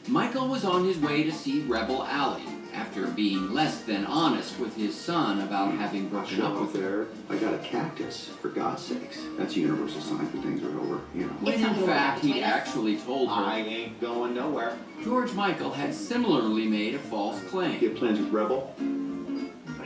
Michael was on his way to see Rebel Allie after being less than honest with his son about having broken up with her. I got a cactus, for God's sakes. That's a universal sign for things are over, you know. When in fact he actually told her I ain't going nowhere. George Michael had similarly made a false claim. You have plans with Rebel?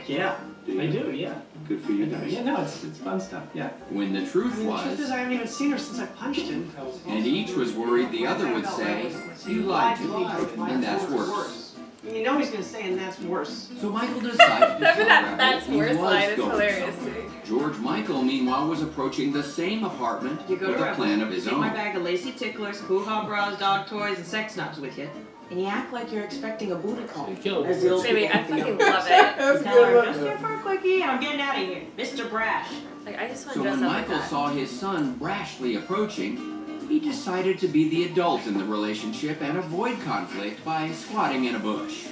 Yeah, I do, yeah. Good for you guys. Yeah, no, it's fun stuff, yeah. When the truth The truth is was, I haven't even seen her since I punched him. and each was worried the other would say, you lied to me, and that's worse. You know he's gonna say, and that's worse. So Michael decided to tell Rebel That's he worse was line is going hilarious. somewhere. George Michael, meanwhile, was approaching the same apartment You go with to a plan of his take own. my bag of lacy ticklers, hoo-ha bras, dog toys, and sex knobs with you, and you act like you're expecting a booty call. As the old Baby, people I fucking feel. love it. You tell her, just here for a quickie, and I'm getting out of here. Mr. Brash. Like, I just want So to dress when up like Michael that. saw his son brashly approaching, he decided to be the adult in the relationship and avoid conflict by squatting in a bush.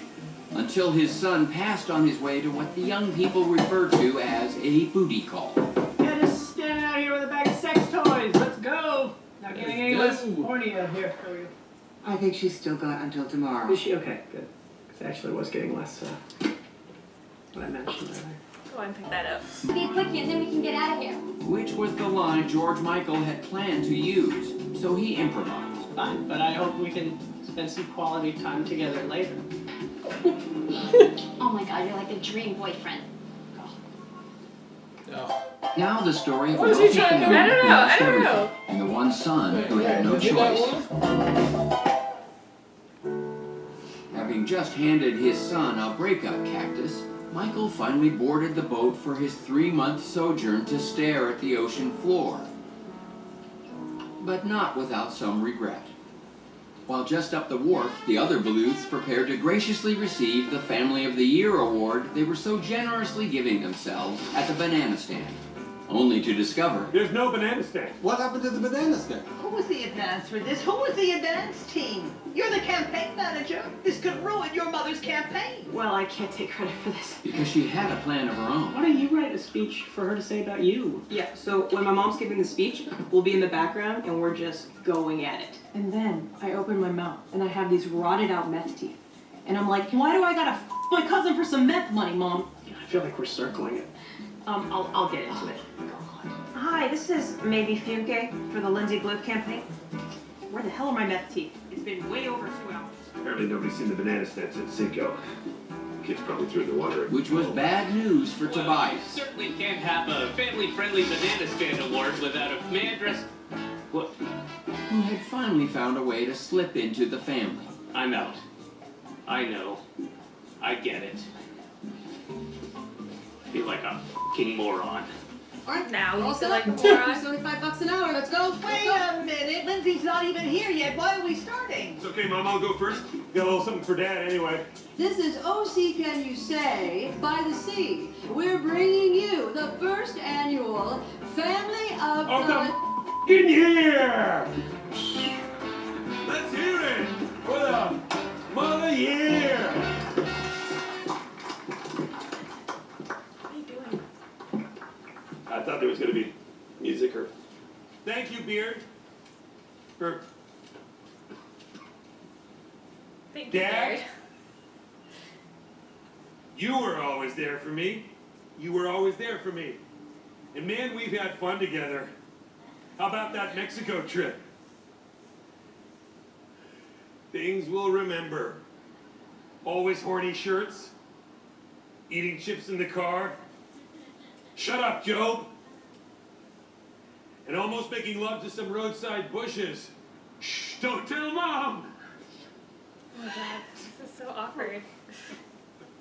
Until his son passed on his way to what the young people refer to as a booty call. Yeah, just standing out here with a bag of sex toys. Let's go. Not getting any less horny out here. How are you? I think she's still got until tomorrow. Is she okay? Good. Because actually was getting less, what I mentioned earlier. Go and pick that up. Be a quickie and then we can get out of here. Which was the line George Michael had planned to use, so he improvised. Fine, but I hope we can spend some quality time together later. Oh my god, you're like a dream boyfriend. Now the story of a What is he wealthy trying to do? family I don't who know, lost I don't everything, know. and the one son who had no choice. Having just handed his son a breakup cactus, Michael finally boarded the boat for his 3-month sojourn to stare at the ocean floor. But not without some regret. While just up the wharf, the other Bluths prepared to graciously receive the Family of the Year award they were so generously giving themselves at the banana stand. Only to discover There's no banana stand. What happened to the banana stand? Who was the advance for this? Who was the advance team? You're the campaign manager. This could ruin your mother's campaign. Well, I can't take credit for this. because she had a plan of her own. Why don't you write a speech for her to say about you? Yeah, so when my mom's giving the speech, we'll be in the background and we're just going at it. And then I open my mouth and I have these rotted out meth teeth. And I'm like, why do I gotta my cousin for some meth money, Mom? I feel like we're circling it. I'll get into it. Hi, this is Maybe Fugue for the Lindsay Bluth campaign. Where the hell are my meth teeth? It's been way over 2 hours. Apparently nobody's seen the banana stand since Cinco. Kids probably threw the water. Which was bad news for Tobias. Certainly can't have a family-friendly banana stand award without a man dressed... What? Who had finally found a way to slip into the family. I'm out. I know. I get it. Feel like a f***ing moron. Now you feel like a It's moron. only $5 an hour. Let's go. Wait a minute. Lindsay's not even here yet. Why are we starting? It's okay, Mom, I'll go first. Got a little something for Dad anyway. This is OC Can You Say by the Sea. We're bringing you the first annual Family of Oh, come in here! Let's hear it for the Mother Year! What are you doing? I thought there was going to be music or... Thank you, Beard, for... Thank you, Dad? Jared. You were always there for me. You were always there for me. And man, we've had fun together. How about that Mexico trip? Things we'll remember. Always horny shirts. Eating chips in the car. Shut up, Job. And almost making love to some roadside bushes. Shh, don't tell Mom. Oh my god, this is so awkward.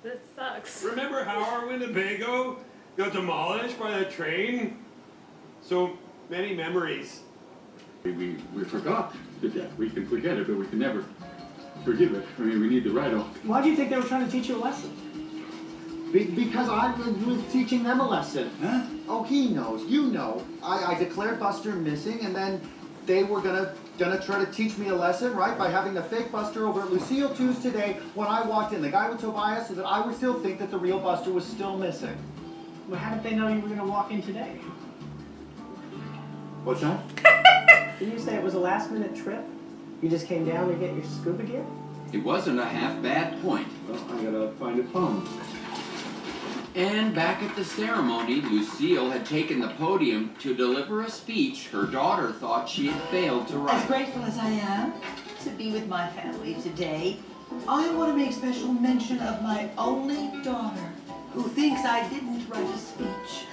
This sucks. Remember how our Winnebago got demolished by that train? So many memories. We forgot the death. We can forget it, but we can never forgive it. I mean, we need the write-off. Why do you think they were trying to teach you a lesson? Because I was teaching them a lesson. Huh? Oh, he knows. You know. I declared Buster missing, and then they were gonna try to teach me a lesson, right? By having the fake Buster over at Lucille 2's today when I walked in. The guy with Tobias, so that I would still think that the real Buster was still missing. Well, how did they know you were gonna walk in today? What's that? Didn't you say it was a last-minute trip? You just came down to get your scuba gear? It wasn't a half-bad point. Well, I gotta find a phone. And back at the ceremony, Lucille had taken the podium to deliver a speech her daughter thought she had failed to As write. grateful as I am to be with my family today, I want to make special mention of my only daughter, who thinks I didn't write a speech.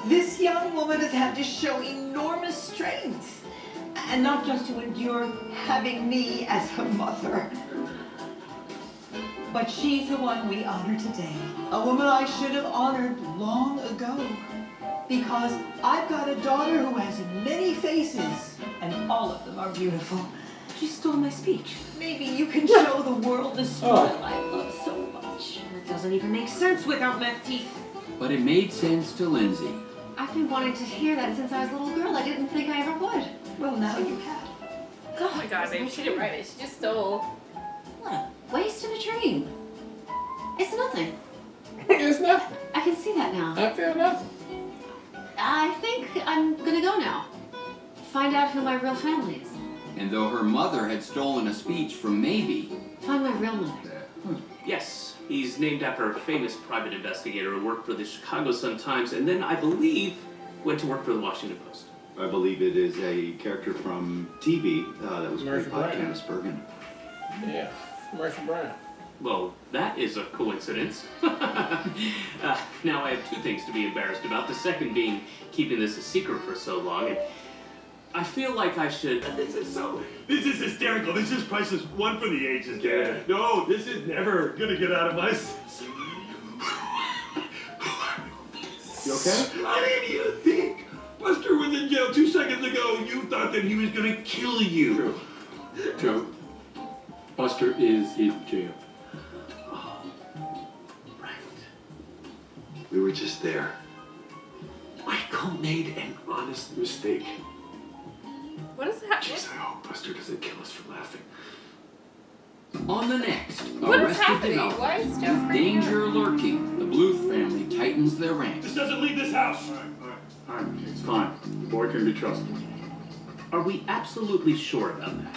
This young woman has had to show enormous strength, and not just to endure having me as her mother. But she's the one we honor today. A woman I should have honored long ago. Because I've got a daughter who has many faces, and all of them are beautiful. She stole my speech. Maybe you can show the world the smile I love so much. It doesn't even make sense without meth teeth. But it made sense to Lindsay. I've been wanting to hear that since I was a little girl. I didn't think I ever would. Well, now you have. Oh my god, babe, she didn't write it. She just stole. What a waste of a dream. It's nothing. It's nothing. I can see that now. I feel nothing. I think I'm gonna go now. Find out who my real family is. And though her mother had stolen a speech from Maybe, Find my real mother. Yes, he's named after a famous private investigator who worked for the Chicago Sun-Times and then, I believe, went to work for the Washington Post. I believe it is a character from TV that was played Murphy by Brown. Candace Bergen. Yeah, Murphy Brown. Well, that is a coincidence. Now I have two things to be embarrassed about. The second being keeping this a secret for so long. And I feel like I should. This is hysterical. This is priceless. One for the ages, Dad. No, this is never gonna get out of my system. You okay? How do you think? Buster was in jail 2 seconds ago. You thought that he was gonna kill you. Joe, Buster is in jail. Right. We were just there. Michael made an honest mistake. What is that? Jeez, I hope Buster doesn't kill us for laughing. on the next, What is Arrested happening? Development. Why is Joe With freaking danger lurking, the Bluth family tightens their ranks. This doesn't leave this house. All right, it's fine. The boy can be trusted. Are we absolutely sure about that?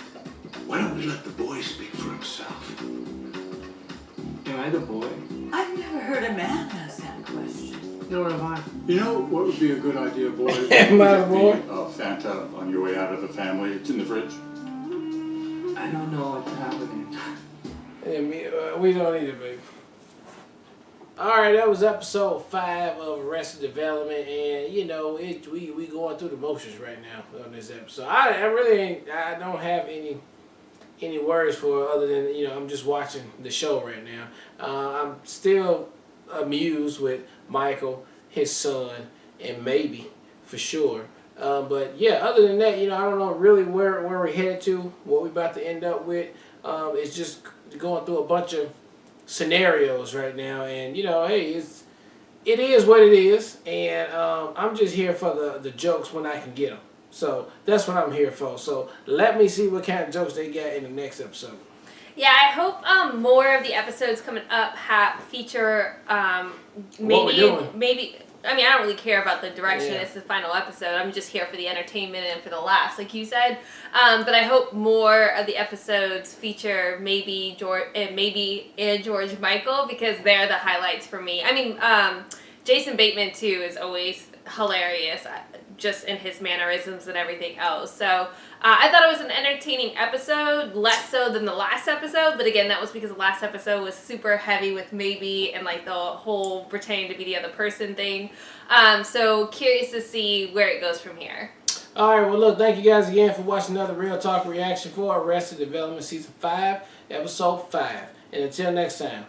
Why don't we let the boy speak for himself? Am I the boy? I've never heard a man ask that question. Nor have I. You know what would be a good idea, boy? Am I the boy? Fanta on your way out of the family. It's in the fridge. I don't know what's happening. Yeah, we don't either, baby. Alright, that was episode 5 of Arrested Development, and you know, we going through the motions right now on this episode. I really ain't, I don't have any words for it other than, you know, I'm just watching the show right now. I'm still amused with Michael, his son, and Maybe, for sure. But yeah, other than that, you know, I don't know really where we're headed to, what we're about to end up with. It's just going through a bunch of scenarios right now, and you know, hey, it is what it is, and I'm just here for the jokes when I can get them. So that's what I'm here for. So let me see what kind of jokes they got in the next episode. Yeah, I hope more of the episodes coming up feature What we doing? maybe. I mean, I don't really care about the direction. Yeah. It's the final episode. I'm just here for the entertainment and for the laughs, like you said. But I hope more of the episodes feature maybe George Michael, because they're the highlights for me. I mean, Jason Bateman too is always hilarious, just in his mannerisms and everything else. So I thought it was an entertaining episode, less so than the last episode. But again, that was because the last episode was super heavy with Maybe and like the whole pretending to be the other person thing. So curious to see where it goes from here. Alright, well look, thank you guys again for watching another Real Talk reaction for Arrested Development Season 5, Episode 5. And until next time.